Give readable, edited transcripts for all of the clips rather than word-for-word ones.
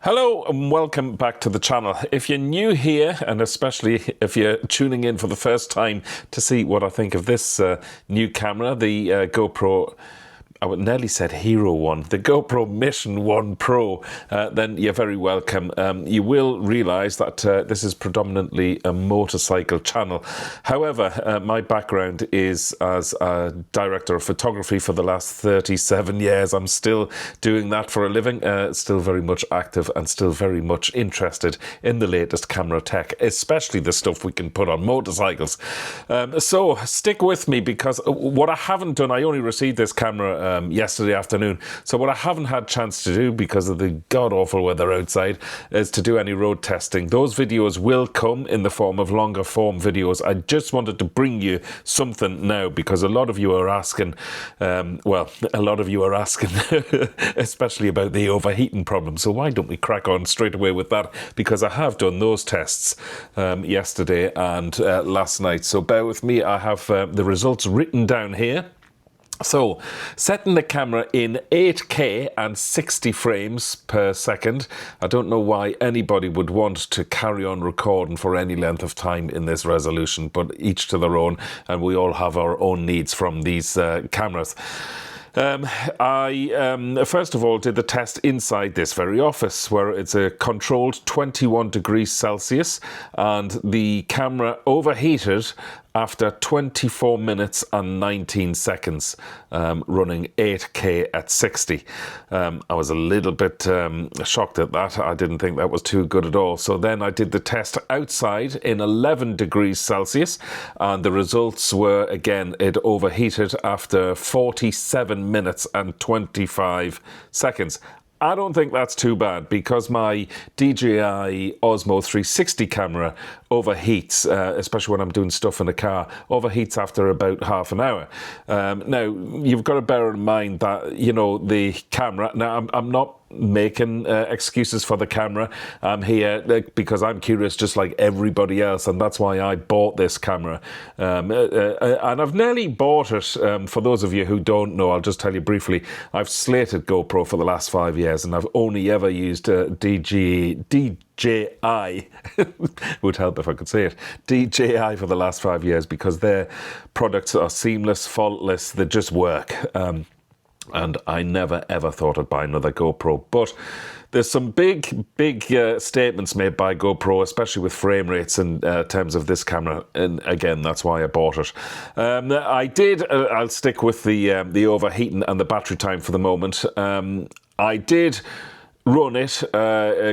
Hello and welcome back to the channel. If you're new here, and especially if you're tuning in for the first time to see what I think of this new camera, the GoPro, I would nearly said Hero One, the GoPro Mission 1 Pro, then you're very welcome. You will realise that this is predominantly a motorcycle channel. However, my background is as a director of photography for the last 37 years. I'm still doing that for a living, still very much active and still very much interested in the latest camera tech, especially the stuff we can put on motorcycles. So stick with me, because what I haven't done, I only received this camera yesterday afternoon. So what I haven't had chance to do, because of the god-awful weather outside, is to do any road testing. Those videos will come in the form of longer form videos. I just wanted to bring you something now, because a lot of you are asking, especially about the overheating problem. So why don't we crack on straight away with that? Because I have done those tests yesterday and last night. So bear with me. I have the results written down here. So, setting the camera in 8K and 60 frames per second. I don't know why anybody would want to carry on recording for any length of time in this resolution, but each to their own, and we all have our own needs from these cameras. I first of all did the test inside this very office, where it's a controlled 21 degrees Celsius, and the camera overheated after 24 minutes and 19 seconds, running 8K at 60. I was a little bit shocked at that. I didn't think that was too good at all. So then I did the test outside in 11 degrees Celsius, and the results were, again, it overheated after 47 minutes and 25 seconds. I don't think that's too bad, because my DJI Osmo 360 camera overheats, especially when I'm doing stuff in the car, overheats after about half an hour. Now, you've got to bear in mind that, you know, the camera, now I'm not making excuses for the camera. I'm here because I'm curious just like everybody else, and that's why I bought this camera. And I've nearly bought it, for those of you who don't know, I'll just tell you briefly. I've slated GoPro for the last 5 years, and I've only ever used DJI, would help if I could say it, DJI for the last 5 years, because their products are seamless, faultless, they just work. And I never ever thought I'd buy another GoPro. But there's some big statements made by GoPro, especially with frame rates in terms of this camera. And again, that's why I bought it. I'll stick with the overheating and the battery time for the moment. I did run it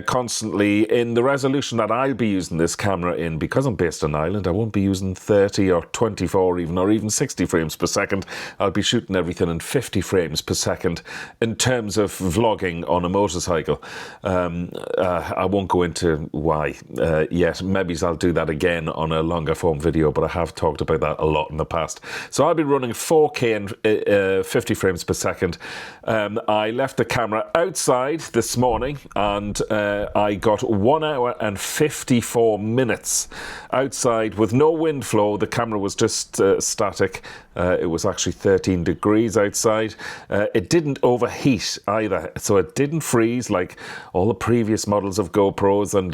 constantly in the resolution that I'll be using this camera in. Because I'm based on Ireland, I won't be using 30 or 24 even, or even 60 frames per second. I'll be shooting everything in 50 frames per second in terms of vlogging on a motorcycle. I won't go into why yet. Maybe I'll do that again on a longer form video, but I have talked about that a lot in the past. So I'll be running 4K and 50 frames per second. I left the camera outside this morning, and I got 1 hour and 54 minutes outside with no wind flow. The camera was just static. It was actually 13 degrees outside. It didn't overheat either, so it didn't freeze like all the previous models of GoPros, and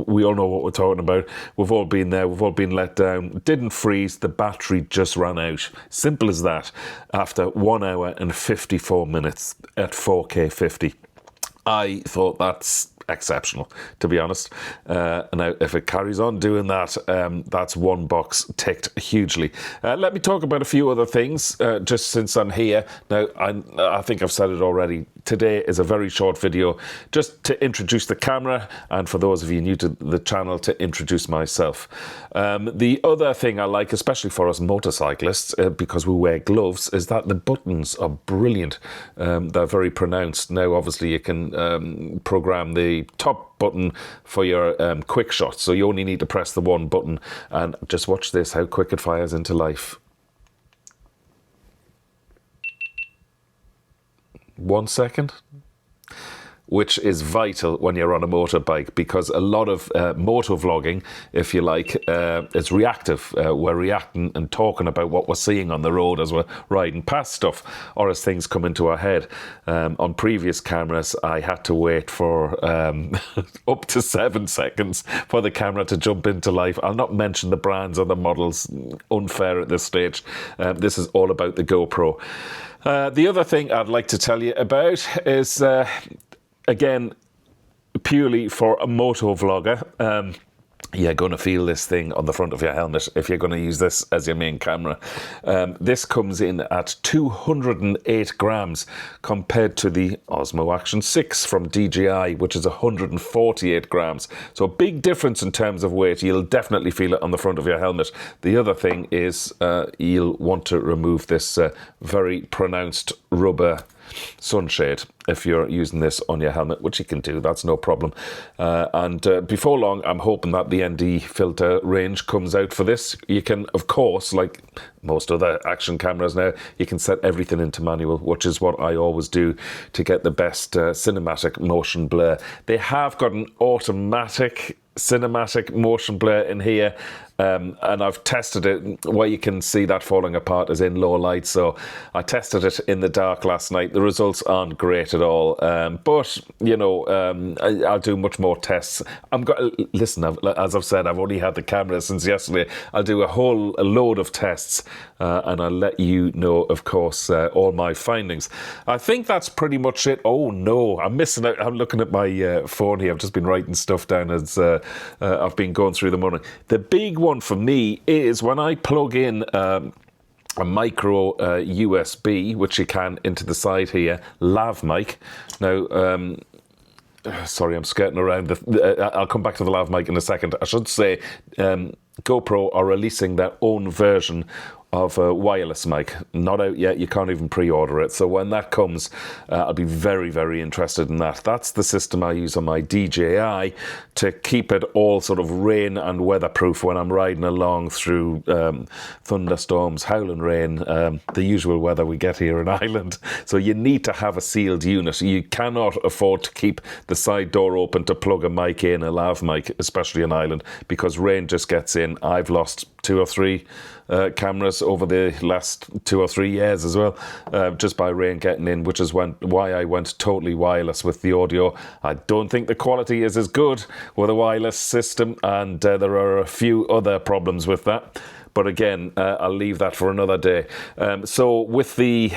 we all know what we're talking about. We've all been there, we've all been let down. It didn't freeze, the battery just ran out. Simple as that, after 1 hour and 54 minutes at 4K 50. I thought that's exceptional, to be honest. Now, if it carries on doing that, that's one box ticked hugely. Let me talk about a few other things, just since I'm here. Now, I think I've said it already. Today is a very short video, just to introduce the camera, and for those of you new to the channel, to introduce myself. The other thing I like, especially for us motorcyclists, because we wear gloves, is that the buttons are brilliant. They're very pronounced. Now, obviously, you can program the top button for your quick shot, so you only need to press the one button, and just watch this, how quick it fires into life. 1 second. which is vital when you're on a motorbike, because a lot of motor vlogging, if you like, is reactive. We're reacting and talking about what we're seeing on the road as we're riding past stuff, or as things come into our head. On previous cameras, I had to wait for up to 7 seconds for the camera to jump into life. I'll not mention the brands or the models, unfair at this stage. This is all about the GoPro. The other thing I'd like to tell you about is, again, purely for a moto vlogger, you're going to feel this thing on the front of your helmet if you're going to use this as your main camera. This comes in at 208 grams compared to the Osmo Action 6 from DJI, which is 148 grams. So a big difference in terms of weight. You'll definitely feel it on the front of your helmet. The other thing is you'll want to remove this very pronounced rubber sunshade if you're using this on your helmet, which you can do, that's no problem. And before long, I'm hoping that the ND filter range comes out for this. You can, of course, like most other action cameras now, you can set everything into manual, which is what I always do to get the best cinematic motion blur. They have got an automatic cinematic motion blur in here, and I've tested it. Where you can see that falling apart is in low light, so I tested it in the dark last night. The results aren't great at all, but you know, I'll do much more tests. Listen, as I've said, I've only had the camera since yesterday. I'll do a load of tests, and I'll let you know, of course, all my findings. I think that's pretty much it. Oh no, I'm missing out. I'm looking at my phone here. I've just been writing stuff down as I've been going through the morning. The big one for me is when I plug in a micro USB, which you can into the side here, lav mic. Now, sorry, I'm skirting around. I'll come back to the lav mic in a second. I should say GoPro are releasing their own version of a wireless mic. Not out yet, you can't even pre-order it. So when that comes, I'll be very, very interested in that. That's the system I use on my DJI to keep it all sort of rain and weatherproof when I'm riding along through thunderstorms, howling rain, the usual weather we get here in Ireland. So you need to have a sealed unit. You cannot afford to keep the side door open to plug a mic in, a lav mic, especially in Ireland, because rain just gets in. I've lost 2 or 3 cameras over the last 2 or 3 years as well, just by rain getting in, which is why I went totally wireless with the audio. I don't think the quality is as good with a wireless system, and there are a few other problems with that. But again, I'll leave that for another day. So with the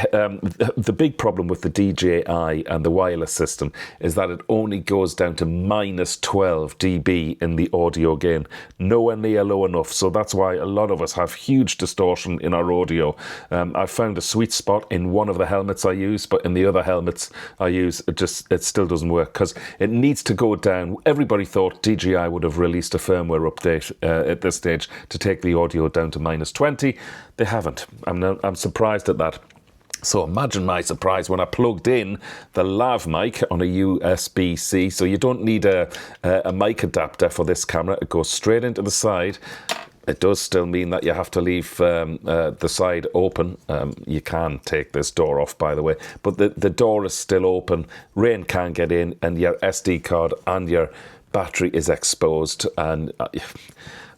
big problem with the DJI and the wireless system is that it only goes down to -12 dB in the audio gain. Nowhere near low enough. So that's why a lot of us have huge distortion in our audio. I've found a sweet spot in one of the helmets I use, but in the other helmets I use, it still doesn't work because it needs to go down. Everybody thought DJI would have released a firmware update at this stage to take the audio down to -20. They haven't. I'm surprised at that. So imagine my surprise when I plugged in the lav mic on a USB-C. So you don't need a mic adapter for this camera. It goes straight into the side. It does still mean that you have to leave the side open. You can take this door off, by the way, but the door is still open. Rain can get in, and your SD card and your battery is exposed, and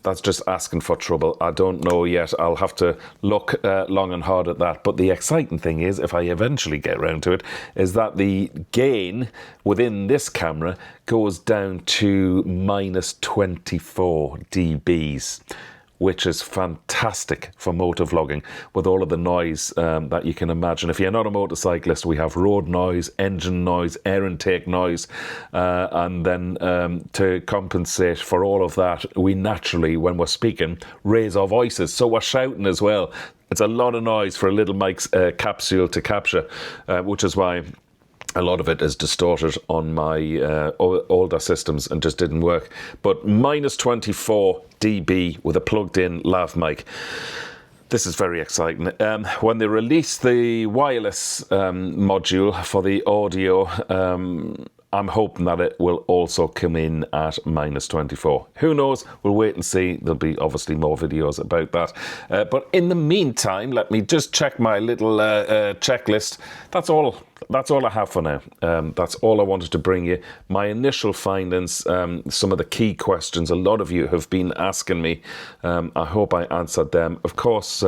that's just asking for trouble. I don't know yet. I'll have to look long and hard at that. But the exciting thing is, if I eventually get around to it, is that the gain within this camera goes down to -24 dBs, which is fantastic for motor vlogging with all of the noise that you can imagine. If you're not a motorcyclist, we have road noise, engine noise, air intake noise, and then to compensate for all of that, we naturally, when we're speaking, raise our voices. So we're shouting as well. It's a lot of noise for a little mic's capsule to capture, which is why a lot of it is distorted on my older systems and just didn't work. But -24 dB with a plugged-in lav mic. This is very exciting. When they release the wireless module for the audio, I'm hoping that it will also come in at -24. Who knows? We'll wait and see. Therell be obviously more videos about that. But in the meantime, let me just check my little checklist. That's all that's all I have for now. That's all I wanted to bring you. My initial findings, some of the key questions a lot of you have been asking me. I hope I answered them. Of course,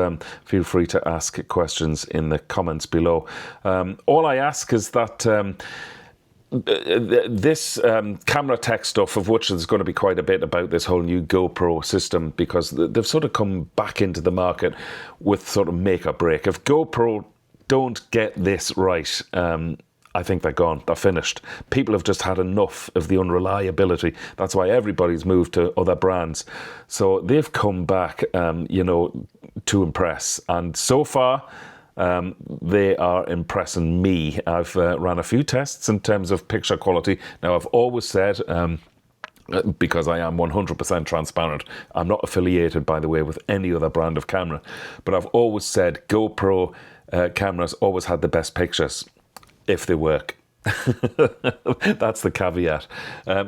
feel free to ask questions in the comments below. All I ask is that this camera tech stuff, of which there's going to be quite a bit about this whole new GoPro system, because they've sort of come back into the market with sort of make or break. If GoPro don't get this right, I think they're gone. They're finished. People have just had enough of the unreliability. That's why everybody's moved to other brands. So they've come back, you know, to impress. And so far, they are impressing me. I've ran a few tests in terms of picture quality. Now, I've always said, because I am 100% transparent, I'm not affiliated, by the way, with any other brand of camera, but I've always said GoPro cameras always had the best pictures if they work. That's the caveat.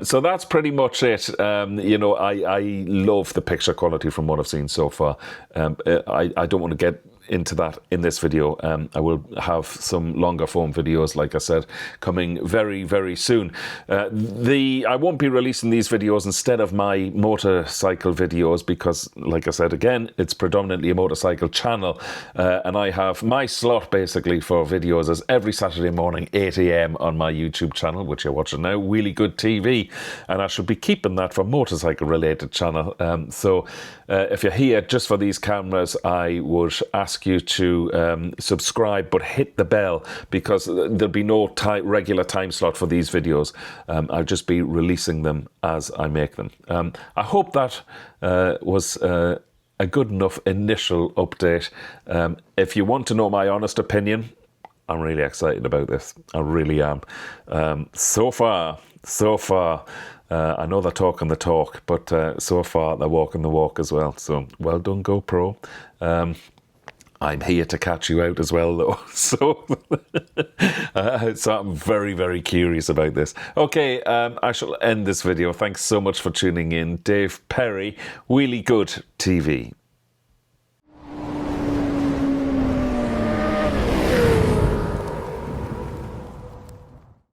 So that's pretty much it. You know, I love the picture quality from what I've seen so far. I don't want to get into that in this video. I will have some longer form videos, like I said, coming very, very soon. I won't be releasing these videos instead of my motorcycle videos because, like I said, again, it's predominantly a motorcycle channel, and I have my slot basically for videos as every Saturday morning 8 a.m. on my YouTube channel, which you're watching now, Really Good TV, and I should be keeping that for motorcycle related channel. So if you're here just for these cameras, I would ask you to subscribe, but hit the bell, because there'll be no regular time slot for these videos. I'll just be releasing them as I make them. I hope that was a good enough initial update. If you want to know my honest opinion, I'm really excited about this. I really am. So far, I know they're talking the talk, but so far they're walking the walk as well. So well done, GoPro. I'm here to catch you out as well, though. So, so I'm very, very curious about this. Okay, I shall end this video. Thanks so much for tuning in. Dave Perry, Really Good TV.